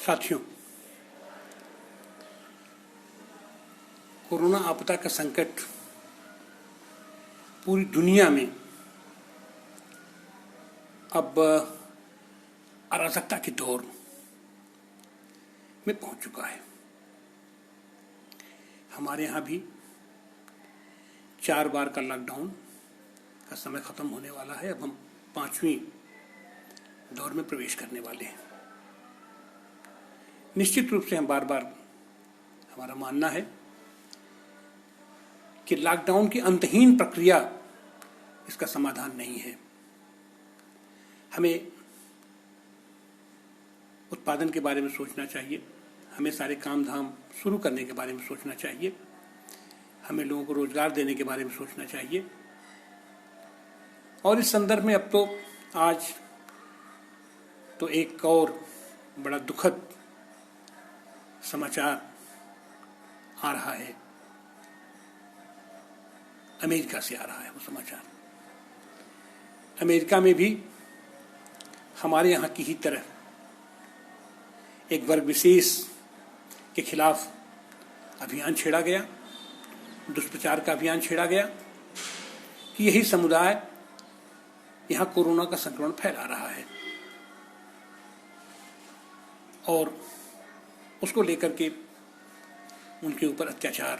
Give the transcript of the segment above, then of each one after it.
साथियों, कोरोना आपदा का संकट पूरी दुनिया में अब अराजकता के दौर में पहुंच चुका है। हमारे यहाँ भी 4 बार का लॉकडाउन का समय खत्म होने वाला है। अब हम 5वीं दौर में प्रवेश करने वाले हैं। निश्चित रूप से हम बार बार हमारा मानना है कि लॉकडाउन की अंतहीन प्रक्रिया इसका समाधान नहीं है। हमें उत्पादन के बारे में सोचना चाहिए, हमें सारे काम धाम शुरू करने के बारे में सोचना चाहिए, हमें लोगों को रोजगार देने के बारे में सोचना चाहिए। और इस संदर्भ में अब तो आज तो एक और बड़ा दुखद समाचार आ रहा है, अमेरिका से आ रहा है वो समाचार। अमेरिका में भी हमारे यहाँ की ही तरह एक वर्ग विशेष के खिलाफ अभियान छेड़ा गया, दुष्प्रचार का अभियान छेड़ा गया कि यही समुदाय यहाँ कोरोना का संक्रमण फैला रहा है और उसको लेकर के उनके ऊपर अत्याचार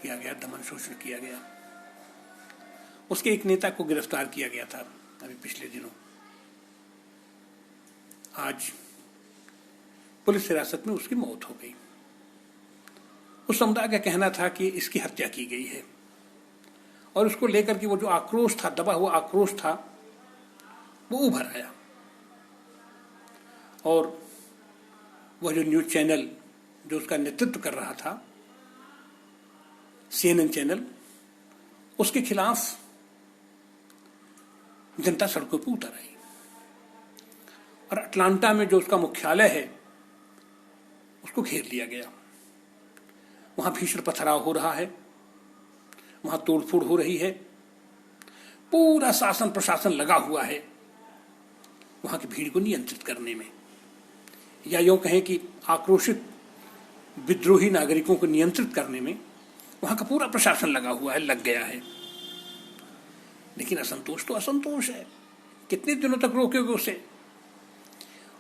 किया गया, दमन शोषण किया गया। उसके एक नेता को गिरफ्तार किया गया था अभी पिछले दिनों। आज पुलिस हिरासत में उसकी मौत हो गई। उस समुदाय का कहना था कि इसकी हत्या की गई है और उसको लेकर के वो जो आक्रोश था, दबा हुआ आक्रोश था, वो उभर आया। और वह जो न्यूज चैनल जो उसका नेतृत्व कर रहा था, CNN चैनल, उसके खिलाफ जनता सड़कों पर उतर आई। और अटलांटा में जो उसका मुख्यालय है उसको घेर लिया गया। वहां भीषण पथराव हो रहा है, वहां तोड़फोड़ हो रही है, पूरा शासन प्रशासन लगा हुआ है वहां की भीड़ को नियंत्रित करने में, या यूं कहें कि आक्रोशित विद्रोही नागरिकों को नियंत्रित करने में वहां का पूरा प्रशासन लगा हुआ है, लग गया है। लेकिन असंतोष तो असंतोष है, कितने दिनों तक रोकोगे उसे?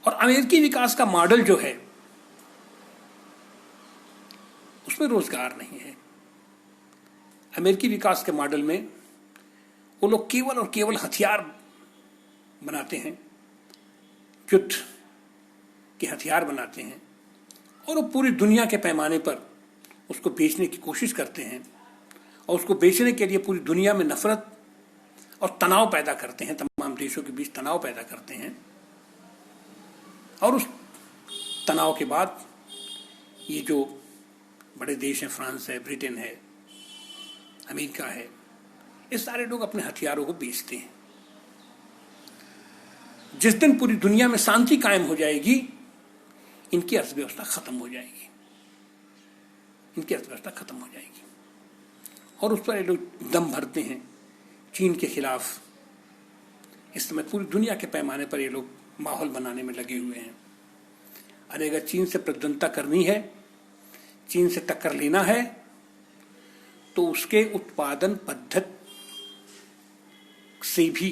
और अमेरिकी विकास का मॉडल जो है उसमें रोजगार नहीं है। अमेरिकी विकास के मॉडल में वो लोग केवल और केवल हथियार बनाते हैं, युद्ध के हथियार बनाते हैं और वो पूरी दुनिया के पैमाने पर उसको बेचने की कोशिश करते हैं और उसको बेचने के लिए पूरी दुनिया में नफरत और तनाव पैदा करते हैं, तमाम देशों के बीच तनाव पैदा करते हैं। और उस तनाव के बाद ये जो बड़े देश हैं, फ्रांस है, ब्रिटेन है, अमेरिका है, ये सारे लोग अपने हथियारों को बेचते हैं। जिस दिन पूरी दुनिया में शांति कायम हो जाएगी, इनकी अर्थव्यवस्था खत्म हो जाएगी, इनकी अर्थव्यवस्था खत्म हो जाएगी। और उस पर ये लोग दम भरते हैं चीन के खिलाफ। इस समय पूरी दुनिया के पैमाने पर ये लोग माहौल बनाने में लगे हुए हैं। अरे अगर चीन से प्रतिद्वंदता करनी है, चीन से टक्कर लेना है, तो उसके उत्पादन पद्धति से भी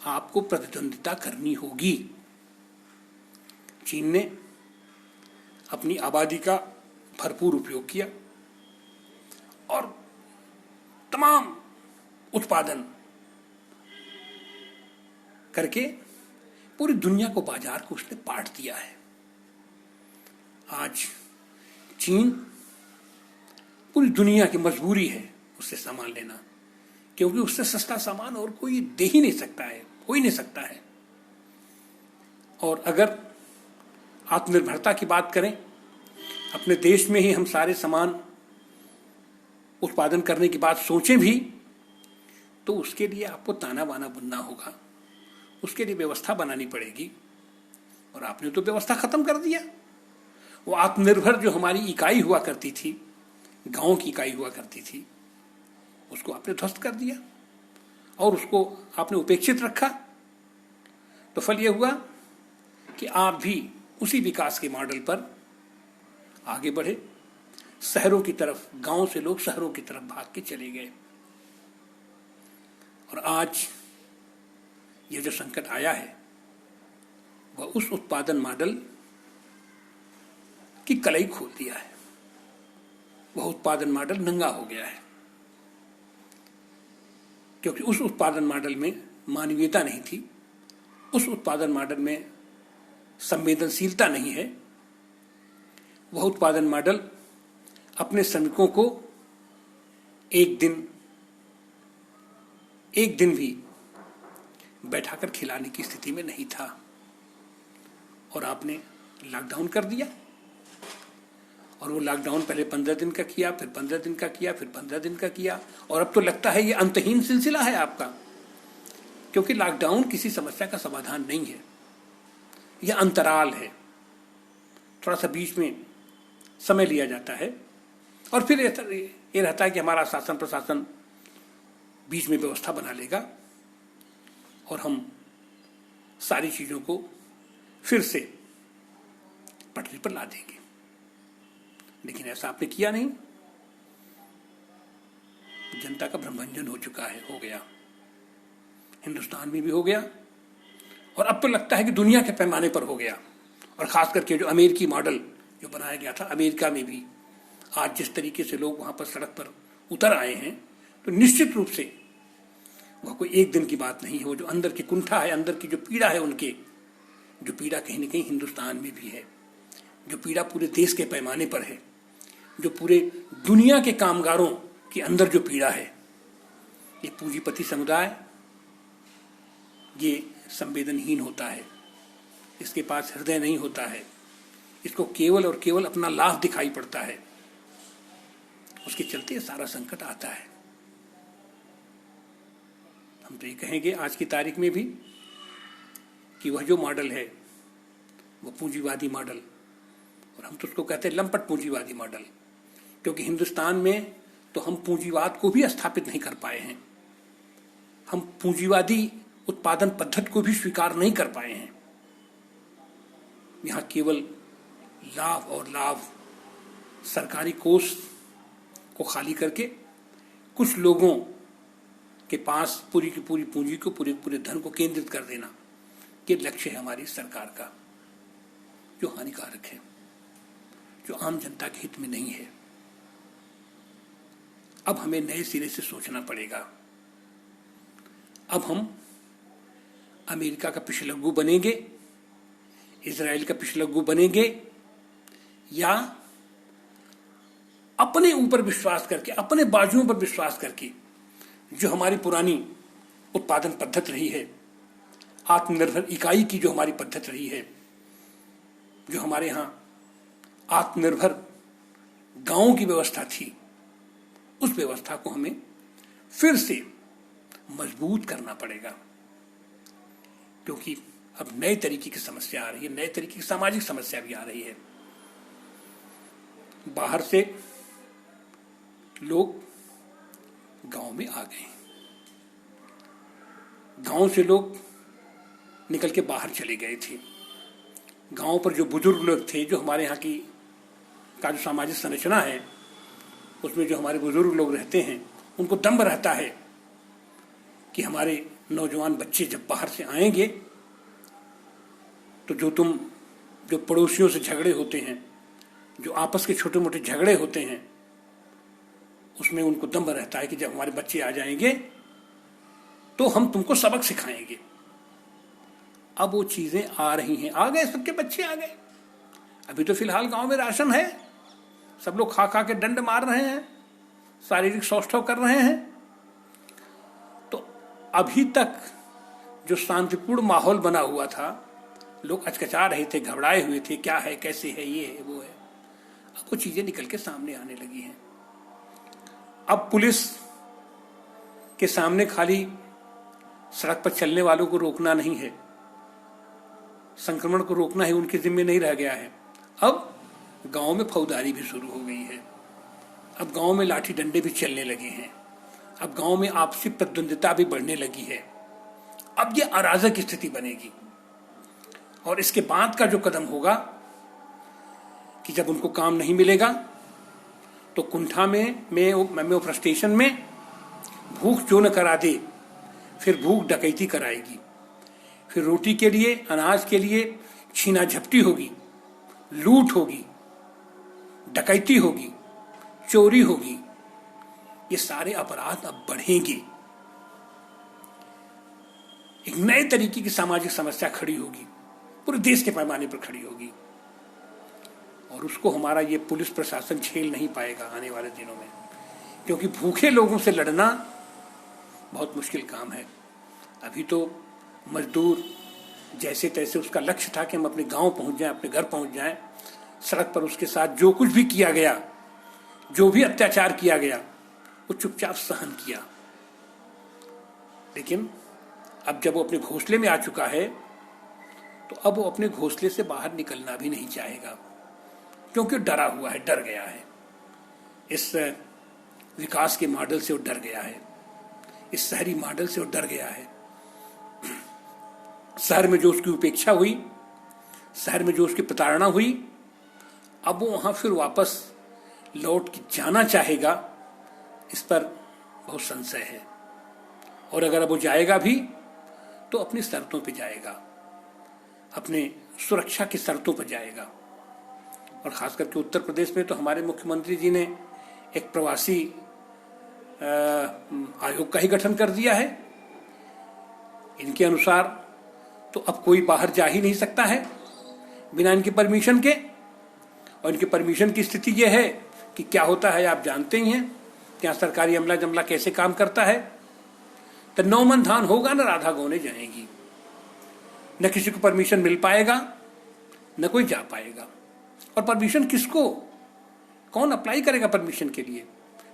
आपको प्रतिद्वंदिता करनी होगी। चीन ने अपनी आबादी का भरपूर उपयोग किया और तमाम उत्पादन करके पूरी दुनिया को, बाजार को उसने पाट दिया है। आज चीन, पूरी दुनिया की मजबूरी है उससे सामान लेना, क्योंकि उससे सस्ता सामान और कोई दे ही नहीं सकता है, कोई नहीं सकता है। और अगर आत्मनिर्भरता की बात करें, अपने देश में ही हम सारे सामान उत्पादन करने की बात सोचें भी, तो उसके लिए आपको ताना बाना बुनना होगा, उसके लिए व्यवस्था बनानी पड़ेगी। और आपने तो व्यवस्था खत्म कर दिया। वो आत्मनिर्भर जो हमारी इकाई हुआ करती थी, गांव की इकाई हुआ करती थी, उसको आपने ध्वस्त कर दिया और उसको आपने उपेक्षित रखा। तो फल यह हुआ कि आप भी उसी विकास के मॉडल पर आगे बढ़े। शहरों की तरफ, गांव से लोग शहरों की तरफ भाग के चले गए और आज ये जो संकट आया है वह उस उत्पादन मॉडल की कलई खोल दिया है। वह उत्पादन मॉडल नंगा हो गया है, क्योंकि उस उत्पादन मॉडल में मानवीयता नहीं थी, उस उत्पादन मॉडल में संवेदनशीलता नहीं है। वह उत्पादन मॉडल अपने श्रमिकों को एक दिन भी बैठाकर खिलाने की स्थिति में नहीं था। और आपने लॉकडाउन कर दिया, और वो लॉकडाउन पहले 15 दिन का किया, फिर 15 दिन का किया, फिर 15 दिन का किया, और अब तो लगता है ये अंतहीन सिलसिला है आपका। क्योंकि लॉकडाउन किसी समस्या का समाधान नहीं है, यह अंतराल है। थोड़ा सा बीच में समय लिया जाता है और फिर ये रहता है कि हमारा शासन प्रशासन बीच में व्यवस्था बना लेगा और हम सारी चीजों को फिर से पटरी पर ला देंगे। लेकिन ऐसा आपने किया नहीं। जनता का भ्रमभंजन हो चुका है, हो गया, हिंदुस्तान में भी हो गया, और अब तो लगता है कि दुनिया के पैमाने पर हो गया। और खास करके जो अमेरिकी मॉडल जो बनाया गया था, अमेरिका में भी आज जिस तरीके से लोग वहां पर सड़क पर उतर आए हैं, तो निश्चित रूप से वह कोई एक दिन की बात नहीं है। वो जो अंदर की कुंठा है, अंदर की जो पीड़ा है, उनके जो पीड़ा कहीं न कहीं हिंदुस्तान में भी है, जो पीड़ा पूरे देश के पैमाने पर है, जो पूरे दुनिया के कामगारों के अंदर जो पीड़ा है, ये पूंजीपति समुदाय ये संवेदनहीन होता है, इसके पास हृदय नहीं होता है, इसको केवल और केवल अपना लाभ दिखाई पड़ता है। उसके चलते सारा संकट आता है। हम तो ये कहेंगे आज की तारीख में भी कि वह जो मॉडल है वो पूंजीवादी मॉडल, और हम तो उसको कहते हैं लंपट पूंजीवादी मॉडल, क्योंकि हिंदुस्तान में तो हम पूंजीवाद को भी स्थापित नहीं कर पाए हैं। हम पूंजीवादी उत्पादन पद्धति को भी स्वीकार नहीं कर पाए हैं। यहां केवल लाभ और लाभ, सरकारी कोष को खाली करके कुछ लोगों के पास पूरी की पूरी पूंजी को, पूरे धन को केंद्रित कर देना, ये लक्ष्य है हमारी सरकार का, जो हानिकारक है, जो आम जनता के हित में नहीं है। अब हमें नए सिरे से सोचना पड़ेगा। अब हम अमेरिका का पिछलग्गू बनेंगे, इजराइल का पिछलग्गू बनेंगे, या अपने ऊपर विश्वास करके, अपने बाजुओं पर विश्वास करके, जो हमारी पुरानी उत्पादन पद्धति रही है, आत्मनिर्भर इकाई की जो हमारी पद्धति रही है, जो हमारे यहां आत्मनिर्भर गांवों की व्यवस्था थी, उस व्यवस्था को हमें फिर से मजबूत करना पड़ेगा। क्योंकि अब नए तरीके की समस्या आ रही है, नए तरीके की सामाजिक समस्या भी आ रही है। बाहर से लोग गांव में आ गए, गांव से लोग निकल के बाहर चले गए थे। गांव पर जो बुजुर्ग लोग थे, जो हमारे यहाँ की का जो सामाजिक संरचना है, उसमें जो हमारे बुजुर्ग लोग रहते हैं, उनको दम्भ रहता है कि हमारे नौजवान बच्चे जब बाहर से आएंगे तो जो पड़ोसियों से झगड़े होते हैं, जो आपस के छोटे मोटे झगड़े होते हैं, उसमें उनको दम्भ रहता है कि जब हमारे बच्चे आ जाएंगे तो हम तुमको सबक सिखाएंगे। अब वो चीजें आ रही हैं, आ गए, सबके बच्चे आ गए। अभी तो फिलहाल गांव में राशन है, सब लोग खा खा के डंड मार रहे हैं, शारीरिक सौष्ठव कर रहे हैं। तो अभी तक जो शांतिपूर्ण माहौल बना हुआ था, लोग अचकचा रहे थे, घबराए हुए थे, क्या है, कैसे है, ये है, वो है। अब वो चीजें निकल के सामने आने लगी हैं। अब पुलिस के सामने खाली सड़क पर चलने वालों को रोकना नहीं है, संक्रमण को रोकना है, उनके जिम्मे नहीं रह गया है। अब गांव में फौजदारी भी शुरू हो गई है, अब गांव में लाठी डंडे भी चलने लगे हैं, अब गांव में आपसी प्रतिद्वंदिता भी बढ़ने लगी है। अब ये अराजक स्थिति बनेगी। और इसके बाद का जो कदम होगा कि जब उनको काम नहीं मिलेगा तो कुंठा में वो फ्रस्ट्रेशन में भूख जो न करा दे, फिर भूख डकैती कराएगी, फिर रोटी के लिए, अनाज के लिए छीना झपटी होगी, लूट होगी, डकैती होगी, चोरी होगी। ये सारे अपराध अब बढ़ेंगे। एक नए तरीके की सामाजिक समस्या खड़ी होगी, पूरे देश के पैमाने पर खड़ी होगी, और उसको हमारा ये पुलिस प्रशासन झेल नहीं पाएगा आने वाले दिनों में, क्योंकि भूखे लोगों से लड़ना बहुत मुश्किल काम है। अभी तो मजदूर जैसे तैसे, उसका लक्ष्य था कि हम अपने गांव पहुंच जाएं, अपने घर पहुंच जाएं, सड़क पर उसके साथ जो कुछ भी किया गया, जो भी अत्याचार किया गया, वो चुपचाप सहन किया। लेकिन अब जब वो अपने घोंसले में आ चुका है तो अब वो अपने घोंसले से बाहर निकलना भी नहीं चाहेगा, क्योंकि डरा हुआ है, डर गया है। इस विकास के मॉडल से वो डर गया है, इस शहरी मॉडल से वो डर गया है। शहर में जो उसकी उपेक्षा हुई, शहर में जो उसकी प्रताड़ना हुई, अब वो वहां फिर वापस लौट के जाना चाहेगा, इस पर बहुत संशय है। और अगर अब वो जाएगा भी तो अपनी शर्तों पे जाएगा, अपने सुरक्षा की शर्तों पर जाएगा। और खास करके उत्तर प्रदेश में तो हमारे मुख्यमंत्री जी ने एक प्रवासी आयोग का ही गठन कर दिया है। इनके अनुसार तो अब कोई बाहर जा ही नहीं सकता है बिना इनके परमिशन के। और इनके परमिशन की स्थिति यह है कि क्या होता है आप जानते ही हैं, क्या सरकारी अमला जमला कैसे काम करता है। तो 9 मन धान होगा ना राधा गौने जाएंगी, न किसी को परमिशन मिल पाएगा, न कोई जा पाएगा। और परमिशन किसको, कौन अप्लाई करेगा परमिशन के लिए?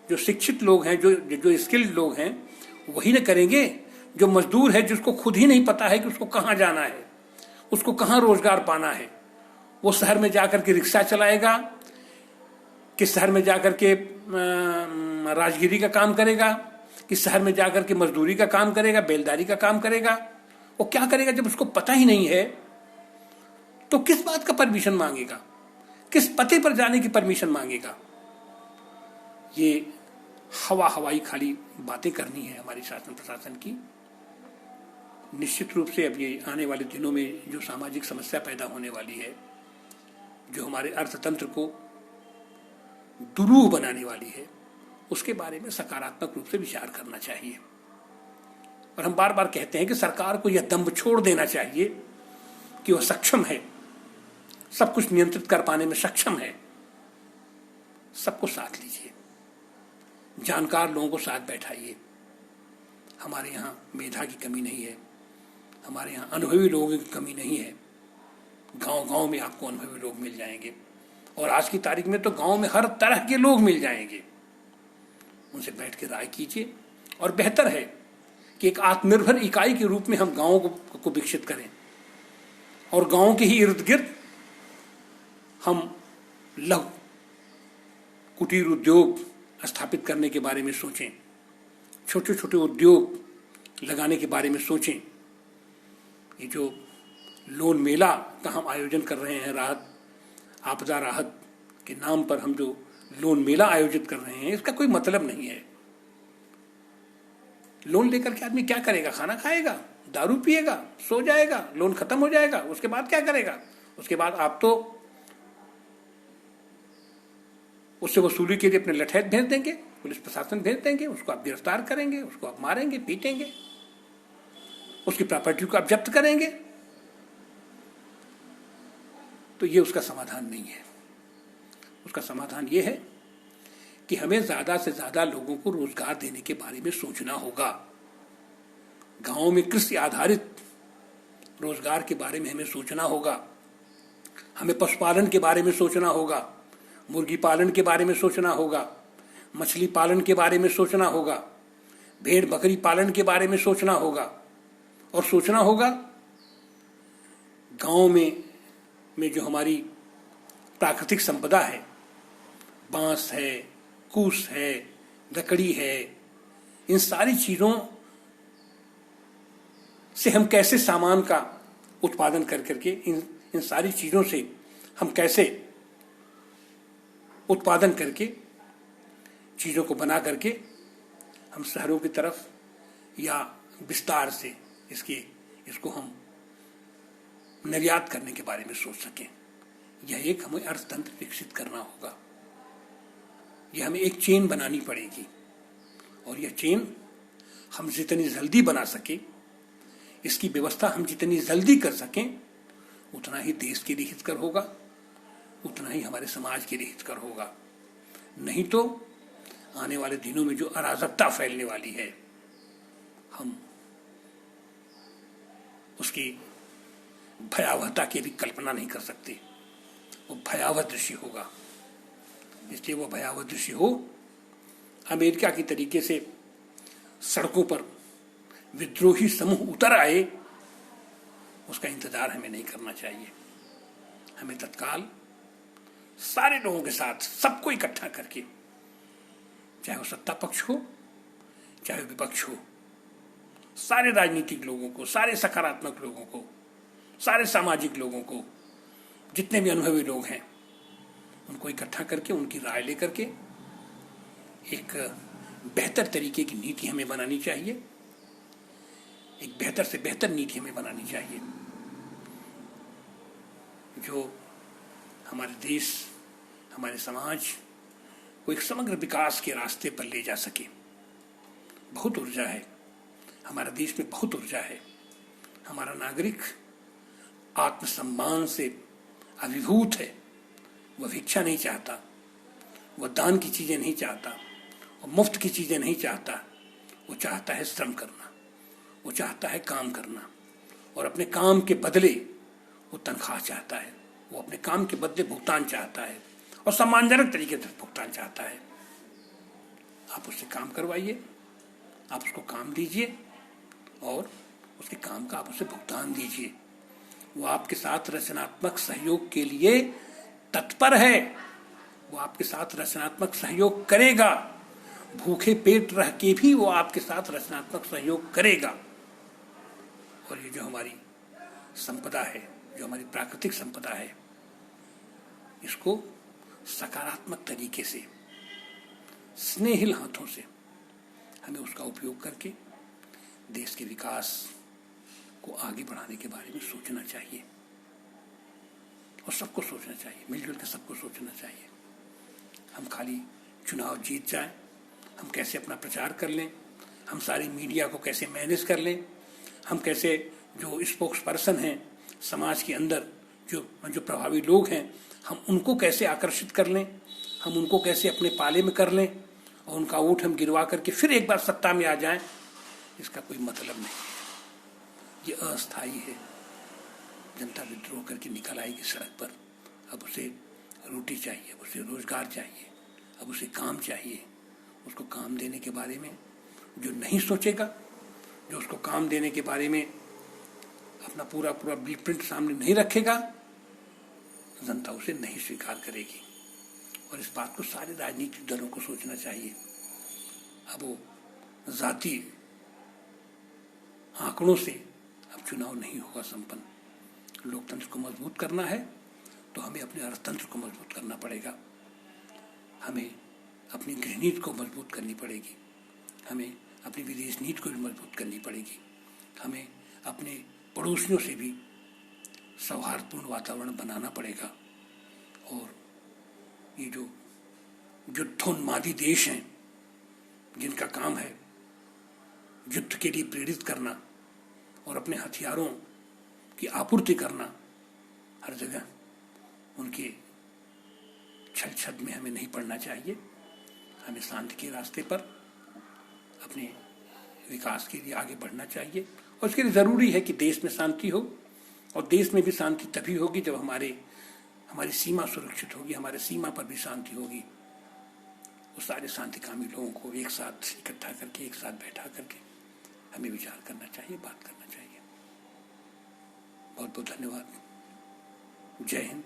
जो शिक्षित लोग हैं, जो स्किल्ड लोग हैं, वही न करेंगे। जो मजदूर है, जिसको खुद ही नहीं पता है कि उसको कहाँ जाना है, उसको कहाँ रोजगार पाना है, वो शहर में जाकर के रिक्शा चलाएगा, कि शहर में जाकर के राजगिरी का काम करेगा, कि शहर में जाकर के मजदूरी का काम करेगा, बेलदारी का काम करेगा। वो क्या करेगा जब उसको पता ही नहीं है? तो किस बात का परमिशन मांगेगा, किस पते पर जाने की परमिशन मांगेगा? ये हवाई खाली बातें करनी है हमारी शासन प्रशासन की। निश्चित रूप से अब ये आने वाले दिनों में जो सामाजिक समस्या पैदा होने वाली है, जो हमारे अर्थतंत्र को दुरूह बनाने वाली है, उसके बारे में सकारात्मक रूप से विचार करना चाहिए। और हम बार बार कहते हैं कि सरकार को यह दंभ छोड़ देना चाहिए कि वह सक्षम है, सब कुछ नियंत्रित कर पाने में सक्षम है। सबको साथ लीजिए, जानकार लोगों को साथ बैठाइए। हमारे यहाँ मेधा की कमी नहीं है, हमारे यहाँ अनुभवी लोगों की कमी नहीं है। गांव गांव में आपको अनुभवी लोग मिल जाएंगे, और आज की तारीख में तो गांव में हर तरह के लोग मिल जाएंगे। उनसे बैठ के राय कीजिए, और बेहतर है कि एक आत्मनिर्भर इकाई के रूप में हम गांवों को विकसित करें, और गांव के ही इर्द गिर्द हम लघु कुटीर उद्योग स्थापित करने के बारे में सोचें, छोटे छोटे उद्योग लगाने के बारे में सोचें। ये जो लोन मेला का हम आयोजन कर रहे हैं, आपदा राहत के नाम पर हम जो लोन मेला आयोजित कर रहे हैं, इसका कोई मतलब नहीं है। लोन लेकर के आदमी क्या करेगा? खाना खाएगा, दारू पिएगा, सो जाएगा, लोन खत्म हो जाएगा, उसके बाद क्या करेगा? उसके बाद आप तो उससे वसूली के लिए अपने लठैत भेज देंगे, पुलिस प्रशासन भेज देंगे, उसको आप गिरफ्तार करेंगे, उसको आप मारेंगे, पीटेंगे, उसकी प्रॉपर्टी को आप जब्त करेंगे। तो ये उसका समाधान नहीं है। उसका समाधान ये है कि हमें ज्यादा से ज्यादा लोगों को रोजगार देने के बारे में सोचना होगा। गांवों में कृषि आधारित रोजगार के बारे में हमें सोचना होगा। हमें पशुपालन के बारे में सोचना होगा, मुर्गी पालन के बारे में सोचना होगा, मछली पालन के बारे में सोचना होगा, भेड़ बकरी पालन के बारे में सोचना होगा। और सोचना होगा गांव में जो हमारी प्राकृतिक संपदा है, बांस है, कूस है, लकड़ी है, इन सारी चीजों से हम कैसे सामान का उत्पादन कर करके इन सारी चीज़ों से हम कैसे उत्पादन करके चीज़ों को बना करके हम शहरों की तरफ या विस्तार से इसको हम निर्यात करने के बारे में सोच सकें। यह एक हमें अर्थतंत्र विकसित करना होगा। यह हमें एक चेन बनानी पड़ेगी और यह चेन हम जितनी जल्दी बना सके, इसकी व्यवस्था हम जितनी जल्दी कर सकें, उतना ही देश के लिए हितकर होगा, उतना ही हमारे समाज के लिए हितकर होगा। नहीं तो आने वाले दिनों में जो अराजकता फैलने वाली है, हम उसकी भयावहता की भी कल्पना नहीं कर सकते। वो भयावह दृश्य होगा। इसलिए वो भयावह दृश्य हो, अमेरिका की तरीके से सड़कों पर विद्रोही समूह उतर आए, उसका इंतजार हमें नहीं करना चाहिए। हमें तत्काल सारे लोगों के साथ सबको इकट्ठा करके, चाहे वो सत्ता पक्ष हो चाहे विपक्ष हो, सारे राजनीतिक लोगों को, सारे सकारात्मक लोगों को, सारे सामाजिक लोगों को, जितने भी अनुभवी लोग हैं, उनको इकट्ठा करके उनकी राय लेकर के एक बेहतर तरीके की नीति हमें बनानी चाहिए। एक बेहतर से बेहतर नीति हमें बनानी चाहिए जो हमारे देश, हमारे समाज को एक समग्र विकास के रास्ते पर ले जा सके। बहुत ऊर्जा है हमारे देश में, बहुत ऊर्जा है। हमारा नागरिक आत्मसम्मान से अभिभूत है। वह भिक्षा नहीं चाहता, वह दान की चीजें नहीं चाहता, वह मुफ्त की चीजें नहीं चाहता। वो चाहता है श्रम करना, वो चाहता है काम करना, और अपने काम के बदले वो तनख्वाह चाहता है, वो अपने काम के बदले भुगतान चाहता है और सम्मानजनक तरीके से भुगतान चाहता है। आप उससे काम करवाइए, आप उसको काम दीजिए और उसके काम का आप उसे भुगतान दीजिए। वो आपके साथ रचनात्मक सहयोग के लिए तत्पर है, वो आपके साथ रचनात्मक सहयोग करेगा। भूखे पेट रह के भी वो आपके साथ रचनात्मक सहयोग करेगा। और ये जो हमारी संपदा है, जो हमारी प्राकृतिक संपदा है, इसको सकारात्मक तरीके से, स्नेहिल हाथों से हमें उसका उपयोग करके देश के विकास को आगे बढ़ाने के बारे में सोचना चाहिए। और सबको सोचना चाहिए, मिलजुल के सबको सोचना चाहिए। हम खाली चुनाव जीत जाएं, हम कैसे अपना प्रचार कर लें, हम सारी मीडिया को कैसे मैनेज कर लें, हम कैसे जो स्पोक्स पर्सन हैं समाज के अंदर, जो प्रभावी लोग हैं, हम उनको कैसे आकर्षित कर लें, हम उनको कैसे अपने पाले में कर लें और उनका वोट हम गिरवा करके फिर एक बार सत्ता में आ जाएं, इसका कोई मतलब नहीं है। ये अस्थायी है। जनता विद्रोह करके निकल आएगी सड़क पर। अब उसे रोटी चाहिए, अब उसे रोजगार चाहिए, अब उसे काम चाहिए। उसको काम देने के बारे में जो नहीं सोचेगा, जो उसको काम देने के बारे में अपना पूरा ब्लूप्रिंट सामने नहीं रखेगा, जनता उसे नहीं स्वीकार करेगी। और इस बात को सारे राजनीतिक दलों को सोचना चाहिए। अब वो जाति आंकड़ों से अब चुनाव नहीं होगा संपन्न। लोकतंत्र को मजबूत करना है तो हमें अपने अर्थतंत्र को मजबूत करना पड़ेगा, हमें अपनी गृह नीति को मजबूत करनी पड़ेगी, हमें अपनी विदेश नीति को भी मजबूत करनी पड़ेगी, हमें अपने पड़ोसियों से भी सौहार्दपूर्ण वातावरण बनाना पड़ेगा। और ये जो युद्धोन्मादी देश हैं, जिनका काम है युद्ध के लिए प्रेरित करना और अपने हथियारों की आपूर्ति करना, हर जगह उनके छल छद में हमें नहीं पड़ना चाहिए। हमें शांति के रास्ते पर अपने विकास के लिए आगे बढ़ना चाहिए। और उसके लिए ज़रूरी है कि देश में शांति हो, और देश में भी शांति तभी होगी जब हमारी सीमा सुरक्षित होगी, हमारे सीमा पर भी शांति होगी। उस सारे शांतिकामी लोगों को एक साथ इकट्ठा करके, एक साथ बैठा करके हमें विचार करना चाहिए, बात करना चाहिए। बहुत बहुत धन्यवाद। जय हिंद,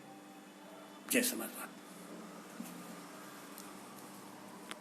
जय समाजवाद।